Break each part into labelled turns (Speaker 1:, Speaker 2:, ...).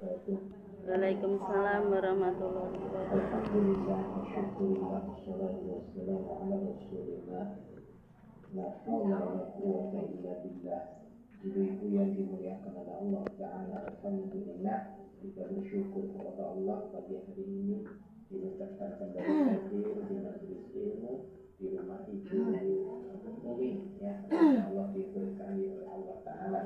Speaker 1: wabarakatuh.
Speaker 2: Waalaikumsalam warahmatullahi wabarakatuh.
Speaker 1: Alhamdulillah, syukurillah, wassalatu wassalamu ala rasulillah. La hawla wa la quwwata illa billah. Ibu-ibu yang dimuliakan oleh Allah Ta'ala, alhamdulillah kita bersyukur kepada Allah pagi hari ini diucapkan kembali hadir di majelis ilmu di rumah Ibu Mumin, ya. Allah diberkahi oleh Allah Ta'ala,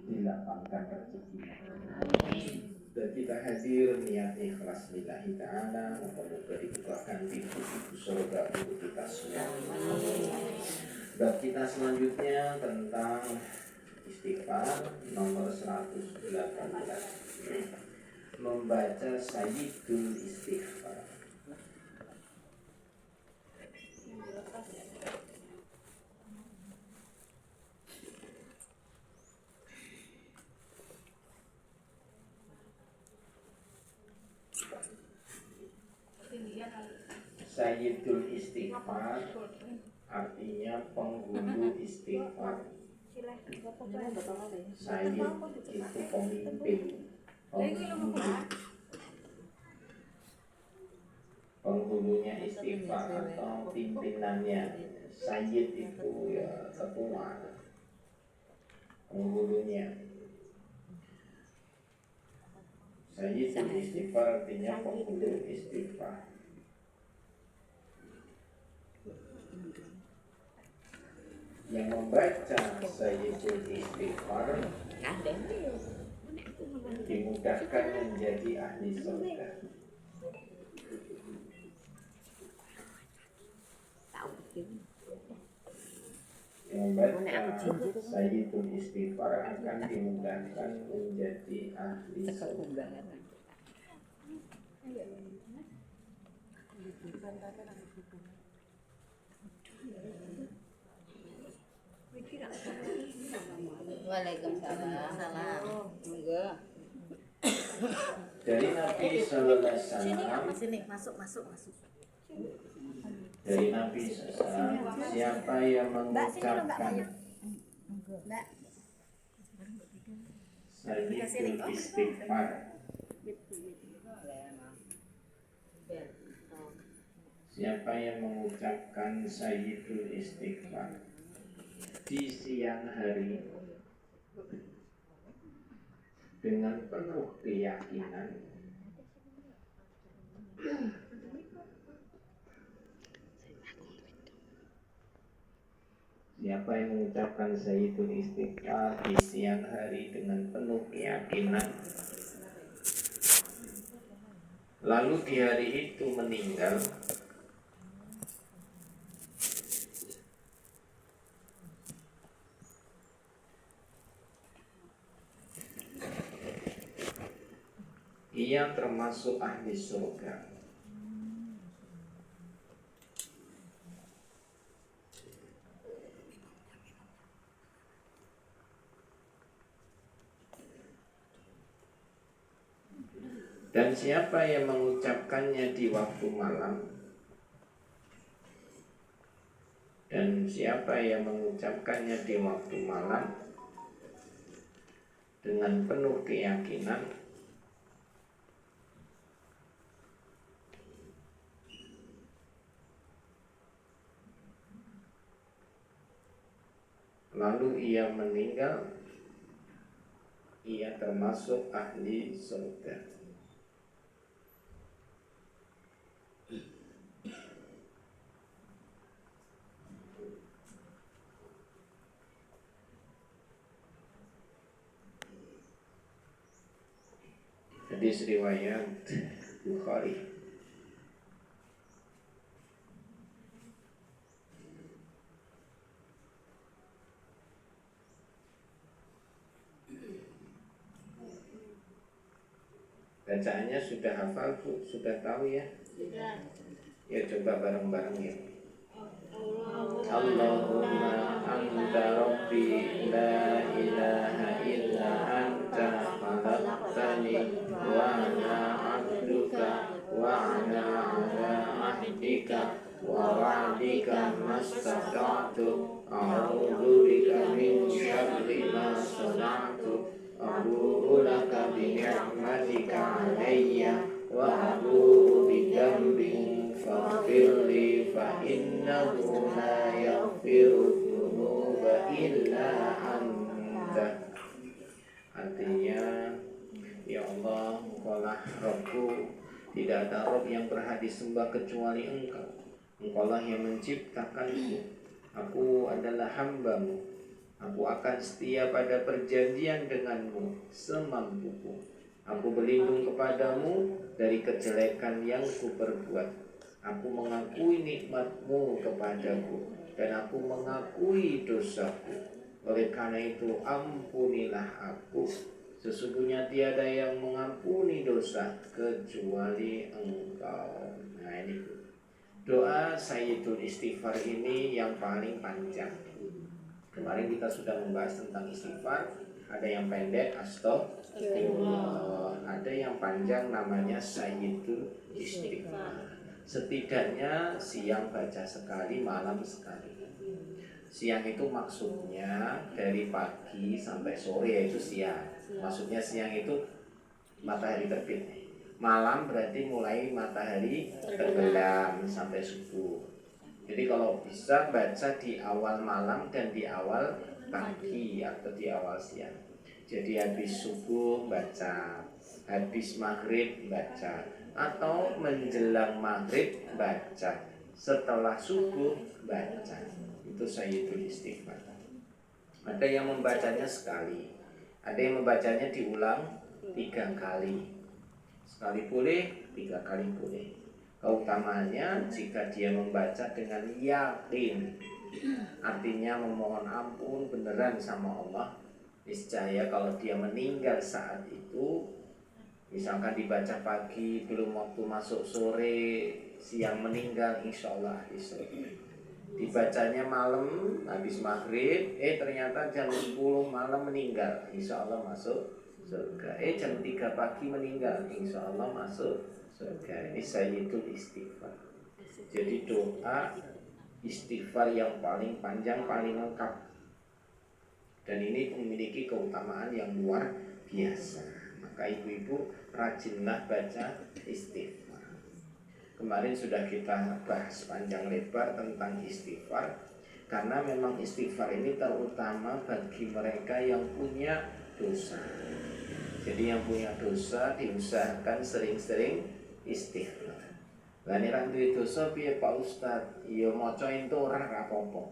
Speaker 1: dilapangkan rezekinya. Dan kita hadir niat ikhlas lillahi ta'ala, moga-moga dibukakan pintu-pintu surga untuk kita semua. Dan kita selanjutnya tentang istighfar nomor 118, membaca Sayyidul Istighfar. Sayyidul Istighfar artinya penghulu istighfar. Sayyid itu pemimpin, penghulunya istighfar atau pimpinannya. Sayyid itu ya ketua, penghulunya. Sayyidul Istighfar artinya penghulu istighfar. Yang membaca Sayyidul Istighfar dimudahkan menjadi ahli surga. Yang membaca Sayyidul Istighfar akan dimudahkan menjadi ahli surga.
Speaker 2: Waalaikumsalam. Enggak.
Speaker 1: Dari Nabi Sallallahu Alaihi Wasallam,
Speaker 2: Masuk.
Speaker 1: dari Nabi SAW, siapa yang mengucapkan Sayyidul Istighfar, siapa yang mengucapkan Sayyidul Istighfar di siang hari dengan penuh keyakinan, siapa yang mengucapkan Sayyidul Istighfar di siang hari dengan penuh keyakinan, lalu di hari itu meninggal, ia termasuk ahli surga. Dan siapa yang mengucapkannya di waktu malam, dan siapa yang mengucapkannya di waktu malam dengan penuh keyakinan, lalu ia meninggal, ia termasuk ahli surga. Hadis riwayat Bukhari. Bacaannya sudah hafal Bu? Sudah tahu ya?
Speaker 2: Sudah.
Speaker 1: Ya coba bareng-bareng ya. Allahumma anta rabbi la ilaha illa anta khalaqtani wa ana abduka wa ana ala ahdika wa wa'dika mastata'tu a'udzu bika min syarri ma sana'tu abu'u laka bi ni'matika alayya wa atubu bidambin faghfirli fa innahu la yaghfiru dzunuba illa anta. Artinya, ya Allah, Engkaulah Rabbku, tidak ada Rabb yang berhak disembah kecuali Engkau. Engkaulah yang menciptakanku. Aku adalah hamba-Mu. Aku akan setia pada perjanjian denganmu semampuku. Aku berlindung kepadamu dari kejelekan yang kuperbuat. Aku mengakui nikmat-Mu kepadaku dan aku mengakui dosaku. Oleh karena itu ampunilah aku. Sesungguhnya tiada yang mengampuni dosa kecuali Engkau. Nah ini doa Sayyidul Istighfar ini yang paling panjang. Kemarin kita sudah membahas tentang istighfar. Ada yang pendek, astagfirullah. Ada yang panjang, namanya Sayyidul Istighfar. Setidaknya siang baca sekali, malam sekali. Siang itu maksudnya dari pagi sampai sore, yaitu siang. Maksudnya siang itu matahari terbit. Malam berarti mulai matahari tenggelam sampai subuh. Jadi kalau bisa baca di awal malam dan di awal pagi atau di awal siang. Jadi habis subuh baca, habis maghrib baca, atau menjelang maghrib baca, setelah subuh baca. Itu Sayyidul Istighfar. Ada yang membacanya sekali, ada yang membacanya diulang 3 kali. Sekali boleh, 3 kali boleh. Keutamaannya jika dia membaca dengan yakin, artinya memohon ampun beneran sama Allah. Niscaya kalau dia meninggal saat itu, misalkan dibaca pagi, belum waktu masuk sore, siang meninggal, insya Allah isra. Dibacanya malam habis maghrib, ternyata jam 10 malam meninggal, insya Allah masuk surga. Jam 3 pagi meninggal, insya Allah masuk surga. Ini Sayyidul Istighfar. Jadi doa istighfar yang paling panjang, paling lengkap. Dan ini memiliki keutamaan yang luar biasa. Maka ibu-ibu rajinlah baca istighfar. Kemarin sudah kita bahas panjang lebar tentang istighfar, karena memang istighfar ini terutama bagi mereka yang punya dosa. Jadi yang punya dosa diusahakan sering-sering istighfar. Lah nek ra duwe dosa piye Pak Ustaz? Ya maca entuk ora apa-apa.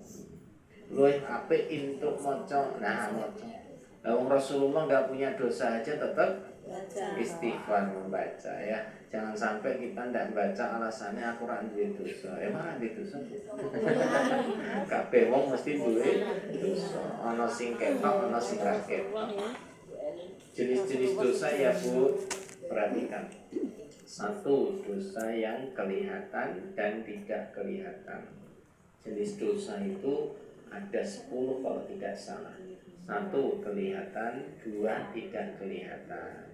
Speaker 1: Luwih apik entuk maca, nah maca. Lah wong Rasulullah enggak punya dosa aja tetap istighfar membaca ya. Jangan sampai kita ndak baca alasannya aku ra duwe dosa. Emang ra duwe dosa? Kabeh wong mesti duwe dosa. Ana sing ketok, ana sing ra ketok. Jenis-jenis dosa ya Bu, perhatikan. 1, dosa yang kelihatan dan tidak kelihatan. Jenis dosa itu ada 10 kalau tidak salah. 1 kelihatan, 2 tidak kelihatan.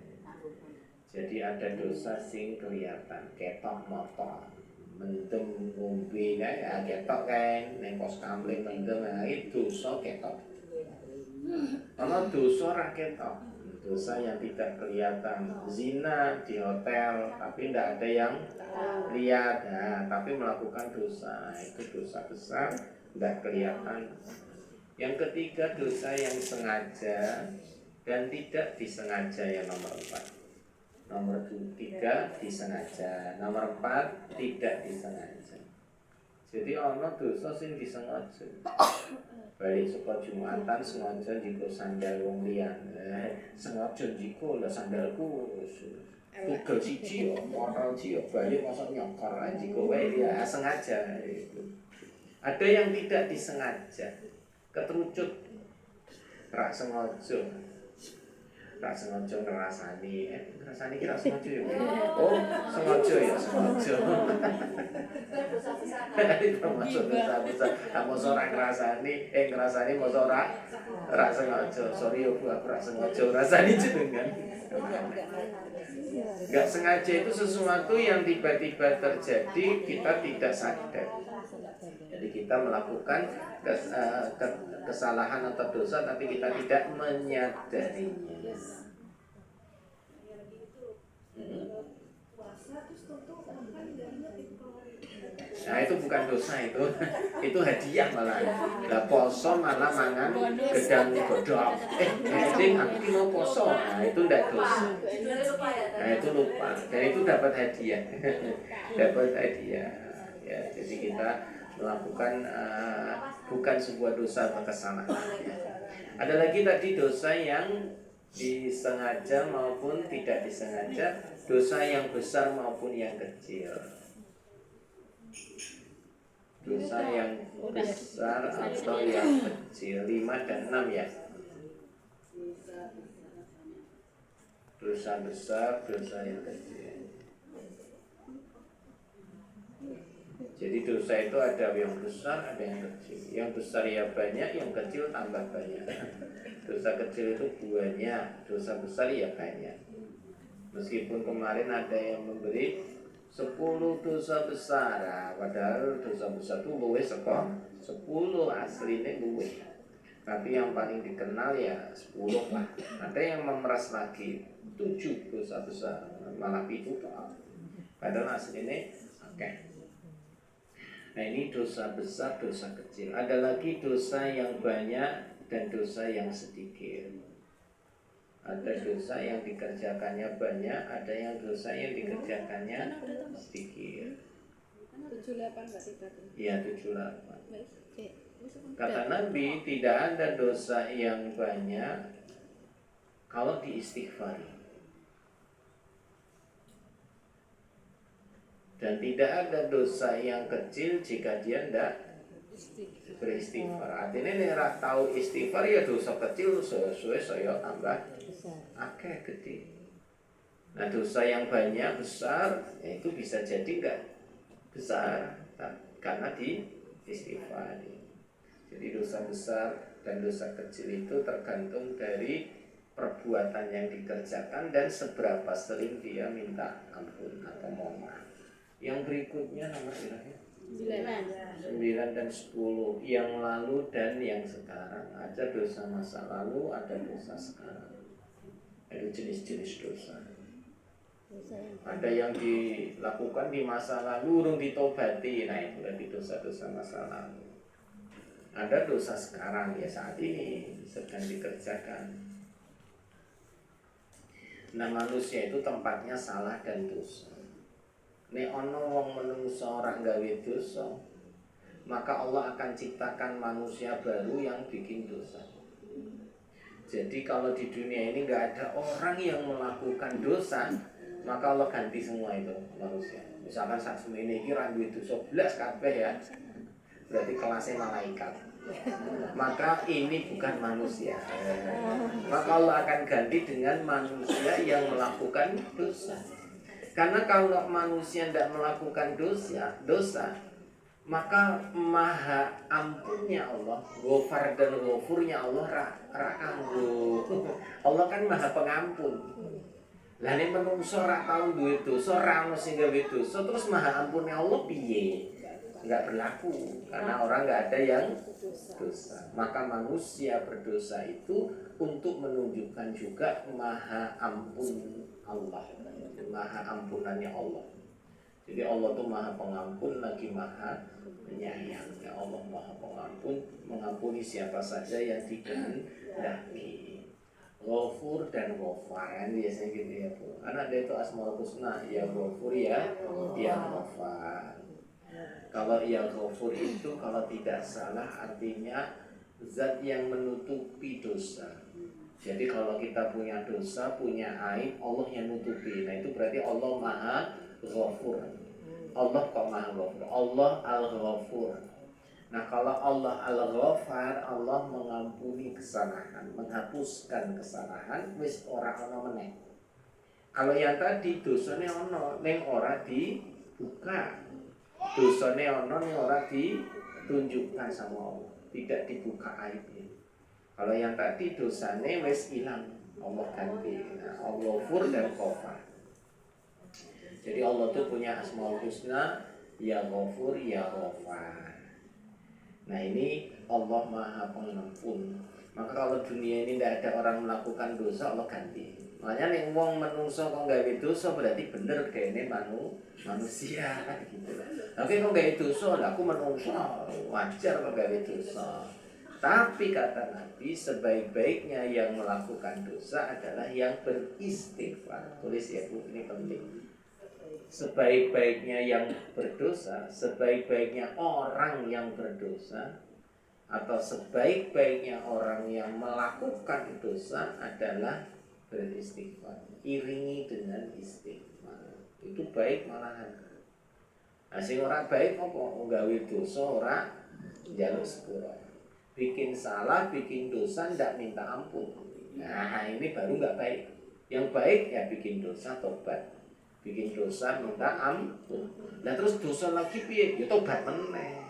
Speaker 1: Jadi ada dosa sing kelihatan, ketok motor, mendem ngombe ya ketok kan, neng pos kamling mendem, nah itu dosa ketok. Kalau dosa ra ketok, dosa yang tidak kelihatan, zina di hotel tapi tidak ada yang lihat, nah, tapi melakukan dosa, itu dosa besar, tidak kelihatan. Yang ketiga dosa yang sengaja dan tidak disengaja, yang nomor 4. Nomor 3 disengaja, nomor 4 tidak disengaja. Jadi ana dosa sing disengaja. Balik saka Jumatan sengaja njiko sandal wong liyane. Sengaja njiko lah sandalku tugel siji yo, motor siji yo, balik masa nyokor ae njiko wae ya sengaja itu. Ada yang tidak disengaja. Ketrucut ra sengaja. Tak sengaja ngerasani, ngerasani kira sengaja ya? Oh, sengaja ya, sengaja. Itu maksud dosa besar. Kamu seorang ngerasani mau seorang sengaja. Sorry ya Bu, aku sengaja ngerasani jenengan. Gak sengaja itu sesuatu yang tiba-tiba terjadi, kita tidak sadar. Jadi kita melakukan kesalahan atau dosa tapi kita tidak menyadarinya.
Speaker 3: dosa itu hadiah malah. Lah poso malah mangan gedang godhog. Jadi aku mau poso, nah itu ndak dosa. Nah itu lupa, dan itu dapat hadiah, dapat hadiah. Ya, jadi kita melakukan bukan sebuah dosa atau kesalahan. Ada lagi tadi dosa yang disengaja maupun tidak disengaja, dosa yang besar maupun yang kecil. Dosa yang besar atau yang kecil, 5 dan 6 ya. Dosa besar, dosa yang kecil. Jadi dosa itu ada yang besar, ada yang kecil. Yang besar ya banyak, yang kecil tambah banyak. Dosa kecil itu banyak, dosa besar ya banyak. Meskipun kemarin ada yang memberi 10 dosa besar, padahal dosa besar itu luwih saka 10 aslinya luwih. Tapi yang paling dikenal ya 10 lah. Ada yang memeras lagi 7 dosa besar, malah itu padahal aslinya oke. Nah ini dosa besar, dosa kecil. Ada lagi dosa yang banyak dan dosa yang sedikit. Ada dosa yang dikerjakannya banyak, ada yang dosa yang dikerjakannya sedikit.
Speaker 2: 78 berarti tadi.
Speaker 3: Iya 78. Kata Nabi, tidak ada dosa yang banyak kalau diistighfari. Dan tidak ada dosa yang kecil jika dia tidak beristighfar. Artinya nek tahu istighfar ya dosa kecil sesuai saya tambah akeh gede. Nah dosa yang banyak besar ya itu bisa jadi enggak besar karena di istighfar. Jadi dosa besar dan dosa kecil itu tergantung dari perbuatan yang dikerjakan dan seberapa sering dia minta ampun atau mohon maaf. Yang berikutnya nomor berapa? 9 dan 10. Yang lalu dan yang sekarang. Ada dosa masa lalu, ada dosa sekarang. Ada jenis-jenis dosa. Ada yang dilakukan di masa lalu urung ditobati. Nah itu berarti dosa-dosa masa lalu. Ada dosa sekarang ya saat ini sedang dikerjakan. Nah manusia itu tempatnya salah dan dosa. Nek ono wong menungso ora gawe dosa, maka Allah akan ciptakan manusia baru yang bikin dosa. Jadi kalau di dunia ini nggak ada orang yang melakukan dosa, maka Allah ganti semua itu manusia. Misalkan saat ini kira duwe dosa belas kabeh ya, berarti kelasnya malaikat. Maka ini bukan manusia. Maka Allah akan ganti dengan manusia yang melakukan dosa. Karena kalau manusia tidak melakukan dosa, maka maha ampunnya Allah, ghafar dan ghafurnya Allah rakanggo. Allah kan maha pengampun. Lah nek menungso ora tau duwe dosa, ora ono sing gawe dosa, terus maha ampunnya Allah piye? Enggak berlaku karena orang enggak ada yang dosa. Maka manusia berdosa itu untuk menunjukkan juga maha ampun Allah, maha ampunannya Allah. Jadi Allah itu maha pengampun lagi maha penyayang. Ya Allah maha pengampun, mengampuni siapa saja yang dikehendaki. Ghafur dan Ghafar biasanya gitu ya Bu. Karena dia itu Asmaul Husna, ya Ghafur ya Ghafar. Kalau ya Ghafur itu kalau tidak salah artinya zat yang menutupi dosa. Jadi kalau kita punya dosa, punya aib, Allah yang nutupi. Nah itu berarti Allah maha Ghafur. Allah kok maha Ghafur? Allah Al-Ghafur. Nah kalau Allah Al-Ghafar, Allah mengampuni kesalahan, menghapuskan kesalahan, wis ora ono meneh. Kalau yang tadi dosane ono, ning ora dibuka. Dosane ono ning ora ditunjukkan sama Allah, tidak dibuka aibnya. Kalau yang tadi dosane wis ilang, Allah ganti. Nah, Allah Ghafur dan Ghafar. Jadi Allah itu punya Asmaul Husna, ya Ghafur, ya Ghafar. Nah ini Allah maha pengampun. Maka kalau dunia ini tidak ada orang melakukan dosa, Allah ganti. Makanya nek wong menungso kok gawe dosa berarti bener kene manusia gitu. Tapi kok gawe dosa, lah aku menungso wajar kok gawe dosa. Tapi kata Nabi, sebaik-baiknya yang melakukan dosa adalah yang beristighfar. Tulis ya Bu, ini penting. Sebaik-baiknya yang berdosa, sebaik-baiknya orang yang berdosa, atau sebaik-baiknya orang yang melakukan dosa adalah beristighfar. Iringi dengan istighfar. Itu baik malahan. Nah, sing ora baik apa? Nggawe dosa ora njaluk sepura. Bikin salah, bikin dosa, ndak minta ampun. Nah, ini baru nggak baik. Yang baik ya bikin dosa, tobat. Bikin dosa, minta ampun. Nah terus dosa lagi piye? Ya tobat meneh.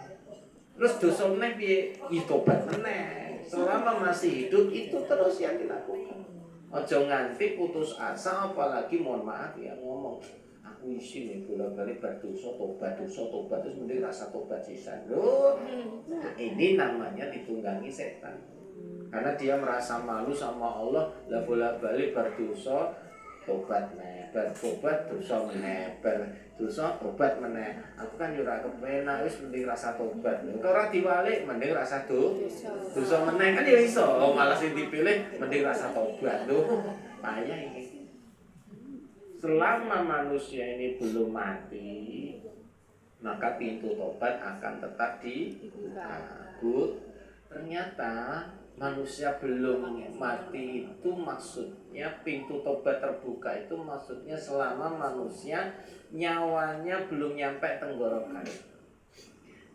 Speaker 3: Terus dosa meneh piye? Ya tobat meneh. Selama masih hidup itu terus yang dilakukan. Ojo nganti putus asa, apalagi mohon maaf ya ngomong. Aku isi nih bolak-balik berdosa tobat terus mending rasa tobat sisan. Loh, ini namanya ditunggangi setan. Karena dia merasa malu sama Allah, lah bolak-balik berdosa tobat meneh, bertobat dosa meneh, berdosa tobat meneh. Aku kan yo ora kepenak wis mending rasa tobat. Engko ora diwalik mending rasa dosa meneh kan ya iso. Malah sing dipilih mending rasa tobat. Loh, payah ini. Selama manusia ini belum mati, maka pintu tobat akan tetap dibuka. Bu, ternyata manusia belum mati itu maksudnya pintu tobat terbuka itu maksudnya selama manusia nyawanya belum nyampe tenggorokan.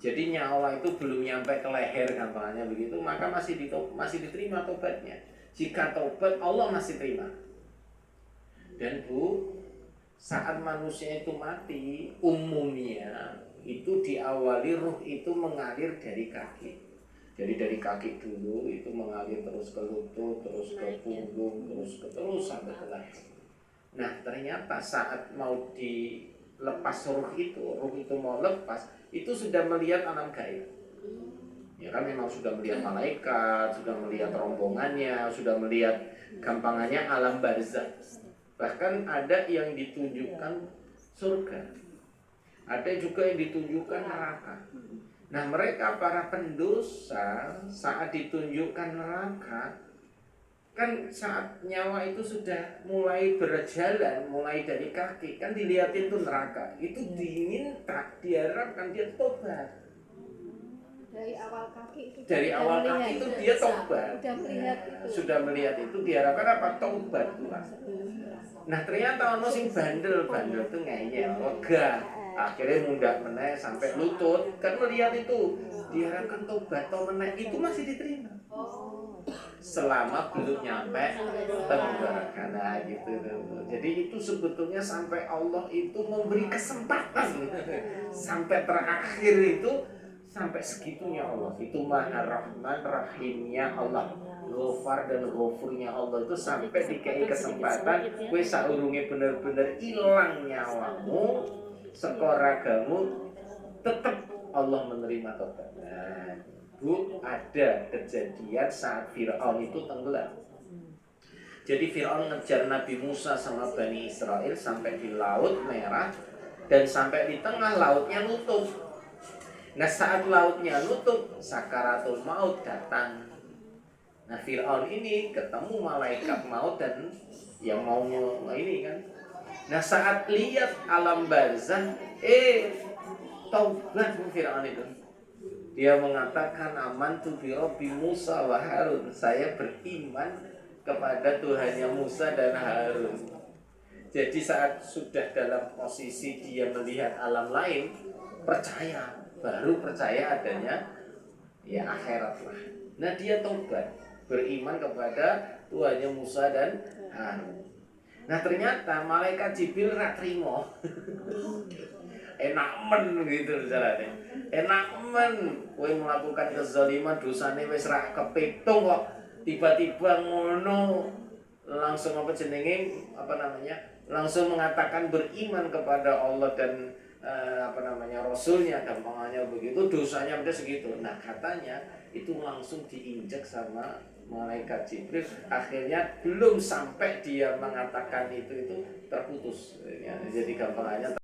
Speaker 3: Jadi nyawa itu belum nyampe ke leher gampangnya begitu, maka masih diterima tobatnya. Jika tobat Allah masih terima. Dan Bu, saat manusia itu mati, umumnya itu diawali ruh itu mengalir dari kaki. Jadi dari kaki dulu itu mengalir terus ke lutut, terus ke punggung, terus sampai ke leher. Nah ternyata saat mau dilepas ruh itu mau lepas, itu sudah melihat alam gaib. Ya kan memang sudah melihat malaikat, sudah melihat rombongannya, sudah melihat gampangannya alam barzah. Bahkan ada yang ditunjukkan surga, ada juga yang ditunjukkan neraka. Nah mereka para pendosa saat ditunjukkan neraka, kan saat nyawa itu sudah mulai berjalan, mulai dari kaki, kan dilihatin tuh neraka. Itu diminta, diharapkan dia tobat.
Speaker 2: Dari awal kaki
Speaker 3: itu dia tobat.
Speaker 2: Sudah melihat
Speaker 3: itu diharapkan apa? Tobat. Nah ternyata ono sing bandel tuh ngeyel, wegah. Akhirnya mundak meneh sampai lutut, kan melihat itu diharapkan tobat atau meneh itu masih diterima. Selama belum nyampe tenggorokan gitu. Jadi itu sebetulnya sampai Allah itu memberi kesempatan sampai terakhir itu. Sampai segitunya Allah. Itu Maha Rahman Rahimnya Allah, Ghafar dan Ghafurnya Allah itu sampai dikei kesempatan kowe saurunge bener-bener ilang nyawamu, sekoragamu, tetap Allah menerima tobat. Nah, Bu, ada kejadian saat Fir'aun itu tenggelam. Jadi Fir'aun ngejar Nabi Musa sama Bani Israel sampai di Laut Merah dan sampai di tengah lautnya nutup. Nah saat lautnya nutup, sakaratul maut datang. Nah Fir'aun ini ketemu malaikat maut dan yang mau ini kan. Nah saat lihat alam barzah, taubat Fir'aun itu. Dia mengatakan amantu bi Rabbi Musa wa Harun. Saya beriman kepada Tuhannya Musa dan Harun. Jadi saat sudah dalam posisi dia melihat alam lain, baru percaya adanya ya akhirat lah. Nah dia tobat, beriman kepada Tuhannya Musa dan Harun. Nah ternyata malaikat Jibril ra trimo. Enak men gitu carane. Enak men kowe melakukan kezaliman, dosane wis ra kepitung kok tiba-tiba ngono langsung langsung mengatakan beriman kepada Allah dan Rasulnya, gampangannya begitu, dosanya udah segitu. Nah katanya itu langsung diinjak sama malaikat Jibril. Akhirnya belum sampai dia mengatakan itu terputus ya. Jadi gampangannya